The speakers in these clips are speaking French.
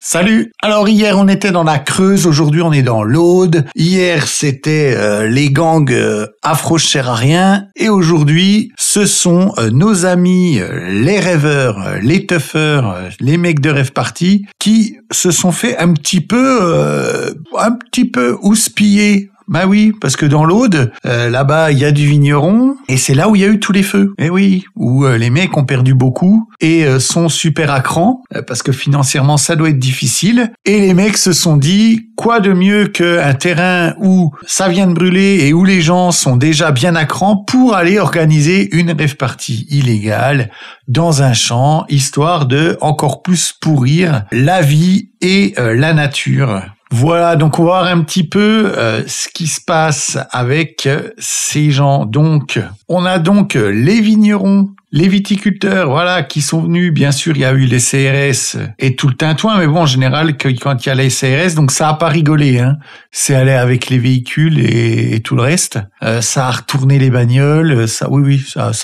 Salut. Alors hier on était dans la Creuse, aujourd'hui on est dans l'Aude. Hier c'était les gangs afro-chérariens et aujourd'hui ce sont nos amis les rêveurs, les tuffeurs, les mecs de Rêve Party qui se sont fait un petit peu houspiller. Bah oui, parce que dans l'Aude, là-bas, il y a du vigneron, et c'est là où il y a eu tous les feux. Eh oui, où les mecs ont perdu beaucoup, et sont super à cran, parce que financièrement, ça doit être difficile. Et les mecs se sont dit, quoi de mieux qu'un terrain où ça vient de brûler, et où les gens sont déjà bien à cran, pour aller organiser une rave party illégale dans un champ, histoire de encore plus pourrir la vie et la nature. Voilà, donc on va voir un petit peu ce qui se passe avec ces gens. Donc, on a donc les vignerons, les viticulteurs, voilà, qui sont venus. Bien sûr, il y a eu les CRS et tout le tintouin, mais bon, en général, quand il y a les CRS, donc ça a pas rigolé, hein. C'est aller avec les véhicules et tout le reste. Ça a retourné les bagnoles, ça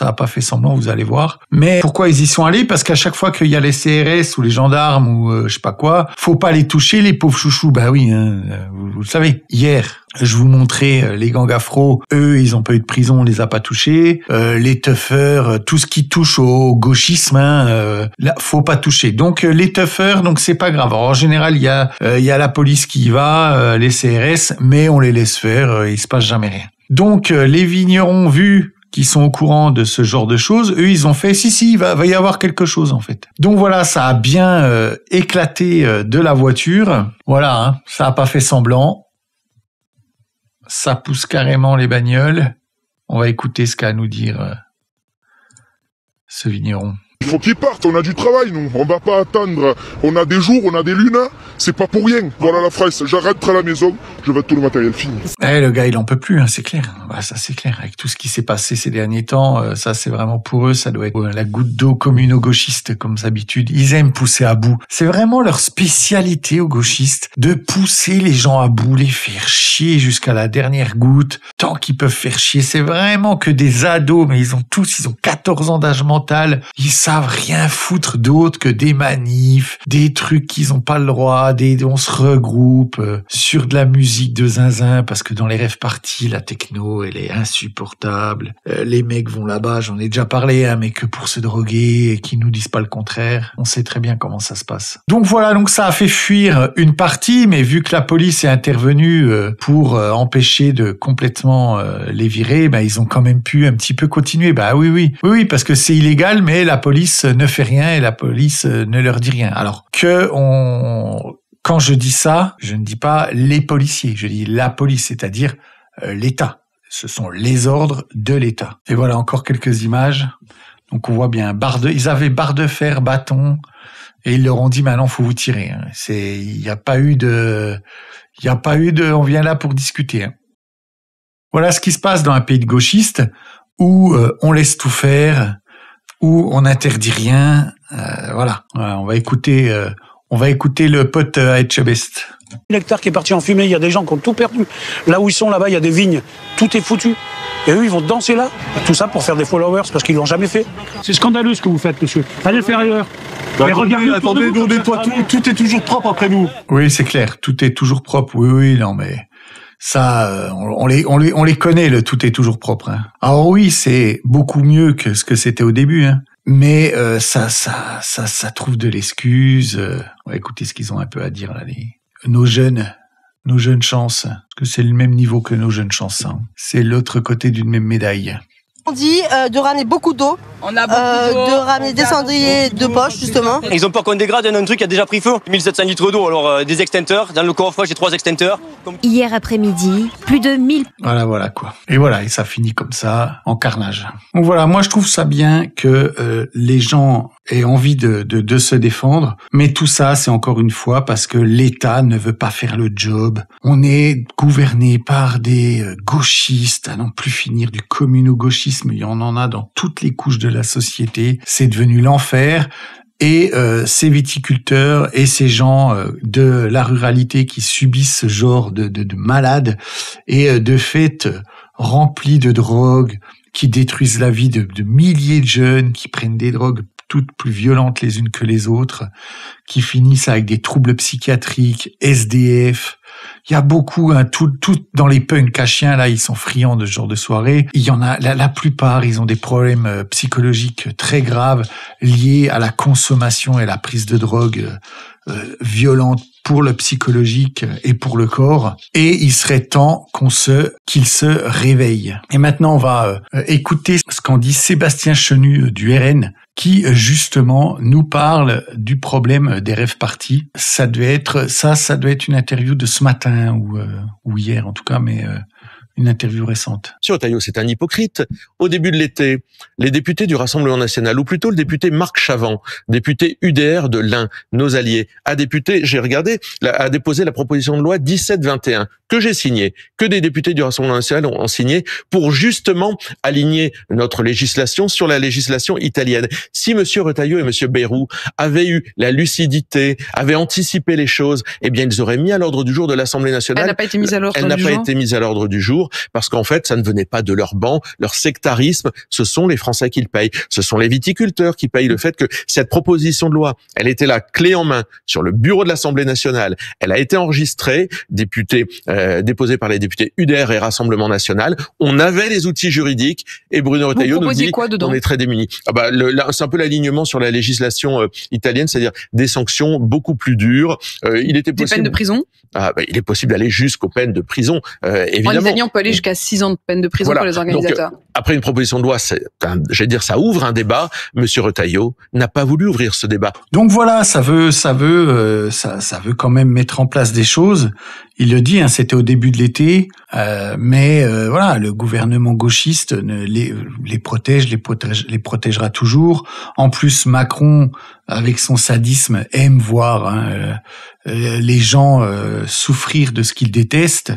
a pas fait semblant, vous allez voir. Mais pourquoi ils y sont allés? Parce qu'à chaque fois qu'il y a les CRS ou les gendarmes ou je sais pas quoi, faut pas les toucher, les pauvres chouchous. Bah oui, hein, vous le savez. Hier, je vous montrais les gangs afro, eux, ils ont pas eu de prison, on les a pas touchés. Les tuffeurs, tout ce qui touche au gauchisme, là, faut pas toucher. Donc les tuffeurs, donc c'est pas grave. Alors, en général, il y a la police qui y va, les CRS, mais on les laisse faire, il se passe jamais rien. Donc les vignerons vus qui sont au courant de ce genre de choses, eux, ils ont fait, il va y avoir quelque chose, en fait. Donc voilà, ça a bien éclaté de la voiture. Voilà, hein, ça a pas fait semblant. Ça pousse carrément les bagnoles. On va écouter ce qu'a à nous dire ce vigneron. Il faut qu'ils partent, on a du travail, nous. On va pas attendre. On a des jours, on a des lunes. C'est pas pour rien. Voilà la phrase. J'arrête à la maison, je vais tout le matériel fini. Le gars, il en peut plus, hein, c'est clair. Bah, ça, c'est clair. Avec tout ce qui s'est passé ces derniers temps, ça, c'est vraiment pour eux, ça doit être la goutte d'eau communo-gauchiste, comme d'habitude. Ils aiment pousser à bout. C'est vraiment leur spécialité aux gauchistes, de pousser les gens à bout, les faire chier jusqu'à la dernière goutte, tant qu'ils peuvent faire chier. C'est vraiment que des ados, mais ils ont 14 ans d'âge mental. Ils savent rien foutre d'autre que des manifs, des trucs qu'ils ont pas le droit, on se regroupe sur de la musique de zinzin, parce que dans les rêves parties, la techno, elle est insupportable. Les mecs vont là-bas, j'en ai déjà parlé, hein, mais que pour se droguer et qu'ils nous disent pas le contraire. On sait très bien comment ça se passe. Donc voilà, donc ça a fait fuir une partie, mais vu que la police est intervenue pour empêcher de complètement les virer, bah, ils ont quand même pu un petit peu continuer. Bah oui, parce que c'est illégal, mais la police ne fait rien et la police ne leur dit rien. Alors quand je dis ça, je ne dis pas les policiers, je dis la police, c'est-à-dire l'État. Ce sont les ordres de l'État. Et voilà encore quelques images. Donc on voit bien ils avaient barre de fer, bâton, et ils leur ont dit maintenant faut vous tirer. Hein. Il n'y a pas eu de, on vient là pour discuter. Hein. Voilà ce qui se passe dans un pays de gauchistes où on laisse tout faire, où on n'interdit rien. Voilà, on va écouter le pote à Etchebest. L'hectare qui est parti en fumée, il y a des gens qui ont tout perdu. Là où ils sont, là-bas, il y a des vignes. Tout est foutu. Et eux, ils vont danser là. Tout ça pour faire des followers, parce qu'ils l'ont jamais fait. C'est scandaleux ce que vous faites, monsieur. Allez le faire ailleurs. Mais regardez, attendez, nous, nettoie tout est toujours propre après nous. Oui, c'est clair. Tout est toujours propre. Oui, non, mais ça, on les connaît, le tout est toujours propre. Hein. Alors oui, c'est beaucoup mieux que ce que c'était au début, hein. Mais ça trouve de l'excuse. On va écouter ce qu'ils ont un peu à dire là, nos jeunes chances, parce que c'est le même niveau que nos jeunes chances. Hein. C'est l'autre côté d'une même médaille. On dit de ramener beaucoup d'eau, de ramener des cendriers de poche justement. Ils ont peur qu'on dégrade un truc qui a déjà pris feu. 1700 litres d'eau, alors des extincteurs. Dans le coffre, j'ai 3 extincteurs. Hier après-midi, plus de 1000. Voilà quoi. Et voilà, et ça finit comme ça, en carnage. Donc voilà, moi je trouve ça bien que les gens aient envie de se défendre, mais tout ça, c'est encore une fois parce que l'État ne veut pas faire le job. On est gouverné par des gauchistes à n'en plus finir, du communo-gauchisme. Il y en a dans toutes les couches de la société. C'est devenu l'enfer. Et ces viticulteurs et ces gens de la ruralité qui subissent ce genre de malades et de fait remplis de drogue, qui détruisent la vie de milliers de jeunes, qui prennent des drogues toutes plus violentes les unes que les autres, qui finissent avec des troubles psychiatriques, SDF. Il y a beaucoup, tout dans les punks à chiens, là, ils sont friands de ce genre de soirée. Il y en a, la plupart, ils ont des problèmes psychologiques très graves liés à la consommation et la prise de drogue violente pour le psychologique et pour le corps. Et il serait temps qu'ils se réveillent. Et maintenant, on va écouter ce qu'en dit Sébastien Chenu du RN, qui justement nous parle du problème des rave parties. Ça devait être une interview de ce matin ou hier en tout cas, mais une interview récente. Monsieur Retailleau, c'est un hypocrite. Au début de l'été, les députés du Rassemblement national, ou plutôt le député Marc Chavant, député UDR de l'Ain, nos alliés, a déposé la proposition de loi 1721 que j'ai signée, que des députés du Rassemblement national ont signé pour justement aligner notre législation sur la législation italienne. Si monsieur Retailleau et monsieur Bayrou avaient eu la lucidité, avaient anticipé les choses, eh bien ils auraient mis à l'ordre du jour de l'Assemblée nationale. Elle n'a pas été mise à l'ordre du jour. Elle n'a pas été mise à l'ordre du jour parce qu'en fait, ça ne venait pas de leur banc, leur sectarisme. Ce sont les Français qui le payent. Ce sont les viticulteurs qui payent le fait que cette proposition de loi, elle était là, clé en main, sur le bureau de l'Assemblée nationale. Elle a été enregistrée, déposée par les députés UDR et Rassemblement national. On avait les outils juridiques et Bruno Retailleau nous dit qu'on est très démunis. C'est un peu l'alignement sur la législation italienne, c'est-à-dire des sanctions beaucoup plus dures. Il était possible... Des peines de prison ? Il est possible d'aller jusqu'aux peines de prison, évidemment. En Italie, on peut aller jusqu'à 6 ans de peine de prison pour les organisateurs. Donc, après une proposition de loi, ça ouvre un débat. Monsieur Retailleau n'a pas voulu ouvrir ce débat. Donc voilà, ça veut quand même mettre en place des choses. Il le dit, c'était au début de l'été, mais voilà, le gouvernement gauchiste les protégera toujours. En plus, Macron, avec son sadisme, aime voir les gens souffrir de ce qu'ils détestent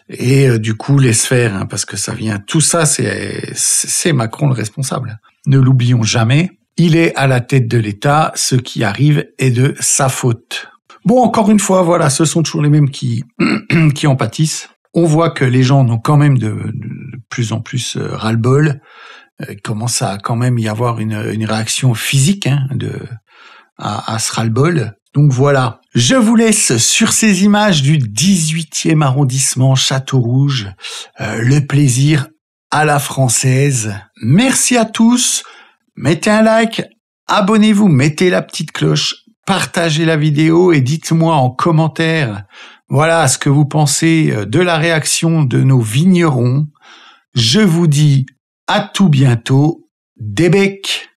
et du coup laisse faire, parce que ça vient. Tout ça, c'est Macron le responsable. Ne l'oublions jamais. Il est à la tête de l'État. Ce qui arrive est de sa faute. Bon, encore une fois, voilà, ce sont toujours les mêmes qui en pâtissent. On voit que les gens ont quand même de plus en plus ras-le-bol. Il commence à quand même y avoir une réaction physique à ce ras-le-bol. Donc voilà, je vous laisse sur ces images du 18e arrondissement Château-Rouge. Le plaisir à la française. Merci à tous. Mettez un like, abonnez-vous, mettez la petite cloche, partagez la vidéo et dites-moi en commentaire, voilà ce que vous pensez de la réaction de nos vignerons. Je vous dis à tout bientôt, des becs.